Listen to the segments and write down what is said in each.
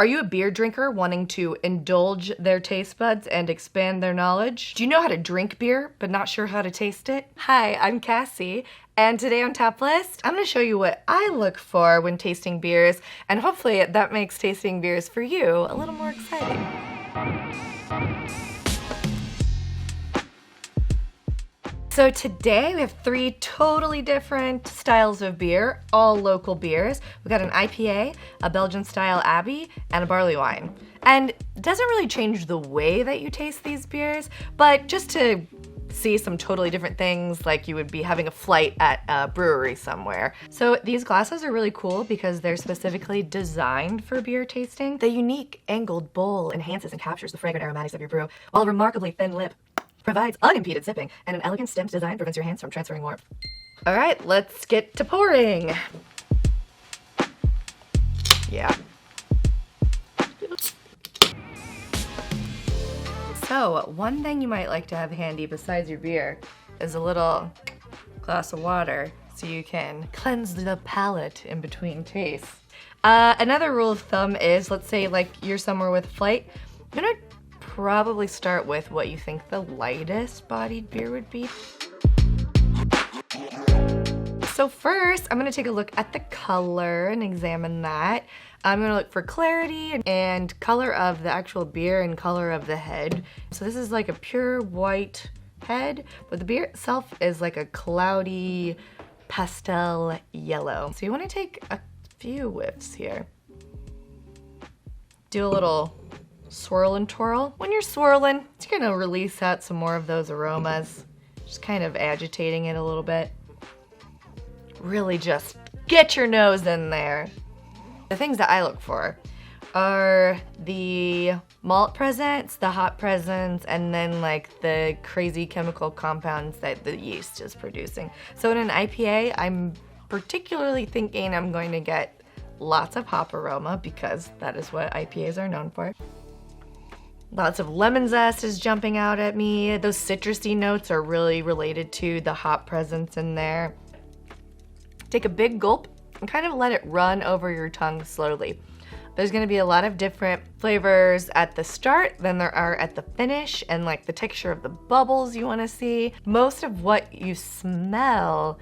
Are you a beer drinker wanting to indulge their taste buds and expand their knowledge? Do you know how to drink beer but not sure how to taste it? Hi, I'm Cassie, and today on Top List, I'm gonna show you what I look for when tasting beers, and hopefully that makes tasting beers for you a little more exciting. So today we have 3 totally different styles of beer, all local beers. We've got an IPA, a Belgian style Abbey, and a barley wine. And it doesn't really change the way that you taste these beers, but just to see some totally different things, like you would be having a flight at a brewery somewhere. So these glasses are really cool because they're specifically designed for beer tasting. The unique angled bowl enhances and captures the fragrant aromatics of your brew, while a remarkably thin lip provides unimpeded sipping, and an elegant stemmed design prevents your hands from transferring warmth. All right, let's get to pouring. Yeah. So, one thing you might like to have handy besides your beer is a little glass of water so you can cleanse the palate in between tastes. Another rule of thumb is, let's say like you're somewhere with a flight, you're gonna probably start with what you think the lightest bodied beer would be. So first, I'm gonna take a look at the color and examine that. I'm gonna look for clarity and color of the actual beer and color of the head. So this is like a pure white head, but the beer itself is like a cloudy pastel yellow. So you wanna take a few whiffs here. Do a little swirl and twirl. When you're swirling, you're gonna release out some more of those aromas. Just kind of agitating it a little bit. Really just get your nose in there. The things that I look for are the malt presence, the hop presence, and then like the crazy chemical compounds that the yeast is producing. So in an IPA, I'm particularly thinking I'm going to get lots of hop aroma because that is what IPAs are known for. Lots of lemon zest is jumping out at me. Those citrusy notes are really related to the hop presence in there. Take a big gulp and kind of let it run over your tongue slowly. There's gonna be a lot of different flavors at the start than there are at the finish, and like the texture of the bubbles you wanna see. Most of what you smell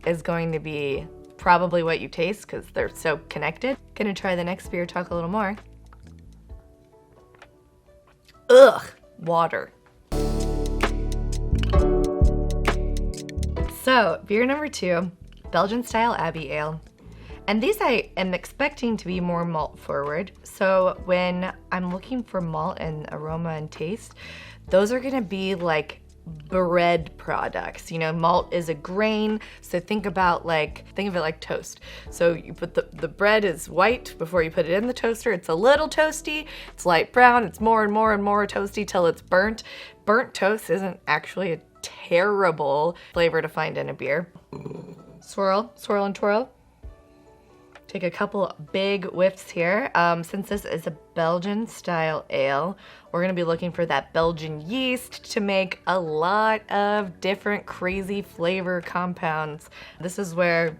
is going to be probably what you taste because they're so connected. Gonna try the next beer, talk a little more. Ugh, water. So, beer number 2, Belgian style Abbey Ale. And these I am expecting to be more malt forward. So when I'm looking for malt and aroma and taste, those are gonna be like bread products. You know, malt is a grain, so think of it like toast. So you put the bread is white before you put it in the toaster. It's a little toasty, it's light brown, it's more and more and more toasty till it's burnt. Burnt toast isn't actually a terrible flavor to find in a beer. Swirl, swirl and twirl. Take a couple big whiffs here. Since this is a Belgian style ale, we're gonna be looking for that Belgian yeast to make a lot of different crazy flavor compounds. This is where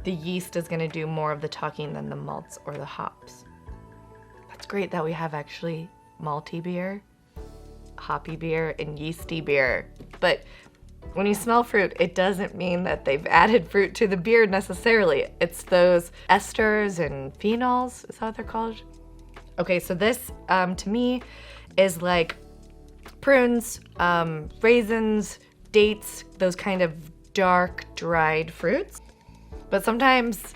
the yeast is gonna do more of the talking than the malts or the hops. That's great that we have actually malty beer, hoppy beer, and yeasty beer. But when you smell fruit, it doesn't mean that they've added fruit to the beer necessarily. It's those esters and phenols, is that what they're called? Okay, so this, to me, is like prunes, raisins, dates, those kind of dark, dried fruits. But sometimes,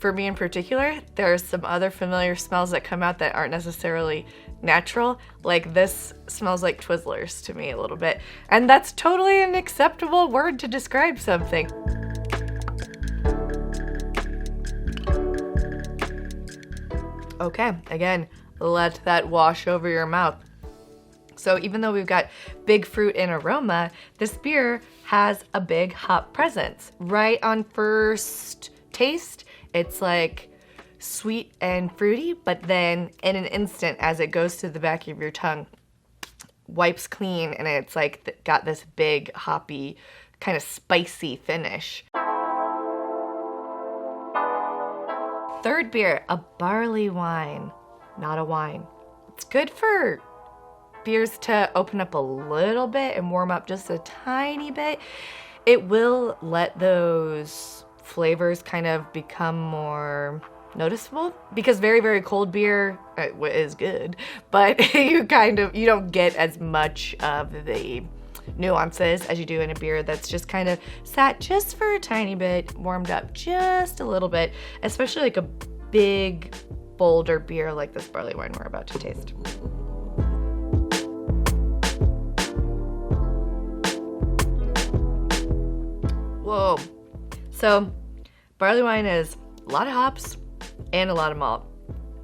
for me in particular, there's some other familiar smells that come out that aren't necessarily natural. Like this smells like Twizzlers to me a little bit. And that's totally an acceptable word to describe something. Okay, again, let that wash over your mouth. So even though we've got big fruit and aroma, this beer has a big hop presence. Right on first taste, it's like sweet and fruity, but then in an instant, as it goes to the back of your tongue, wipes clean, and it's like got this big hoppy, kind of spicy finish. Third beer, a barley wine. not a wine. It's good for beers to open up a little bit and warm up just a tiny bit. It will let those flavors kind of become more noticeable, because very, very cold beer is good, but you don't get as much of the nuances as you do in a beer that's just kind of sat just for a tiny bit, warmed up just a little bit, especially like a big, bolder beer like this barley wine we're about to taste. Whoa. So, barley wine is a lot of hops and a lot of malt.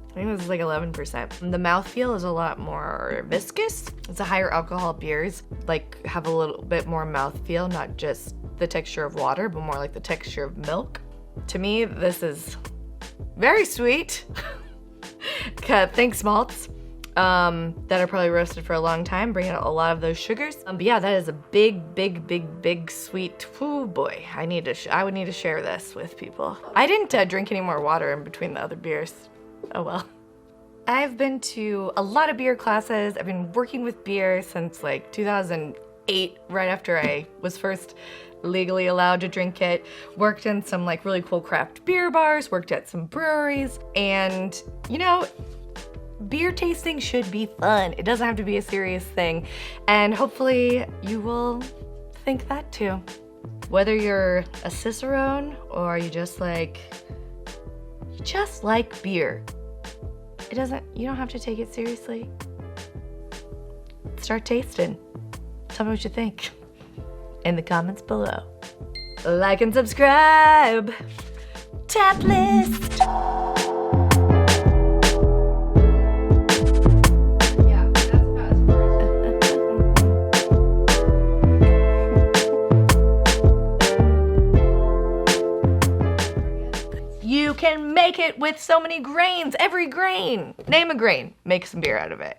I think this is like 11%. The mouthfeel is a lot more viscous. It's a higher alcohol beers, like have a little bit more mouthfeel, not just the texture of water, but more like the texture of milk. To me, this is very sweet. Thanks malts that are probably roasted for a long time, bringing out a lot of those sugars. But yeah, that is a big, big, big, big sweet. Oh boy, I would need to share this with people. I didn't drink any more water in between the other beers. Oh well. I've been to a lot of beer classes. I've been working with beer since like 2008, right after I was first legally allowed to drink it. Worked in some like really cool craft beer bars, worked at some breweries, and you know, beer tasting should be fun. It doesn't have to be a serious thing, and hopefully you will think that too. Whether you're a cicerone or you just like beer, you don't have to take it seriously. Start tasting. Tell me what you think in the comments below. Like and subscribe. Tap list. You can make it with so many grains, every grain. Name a grain, make some beer out of it.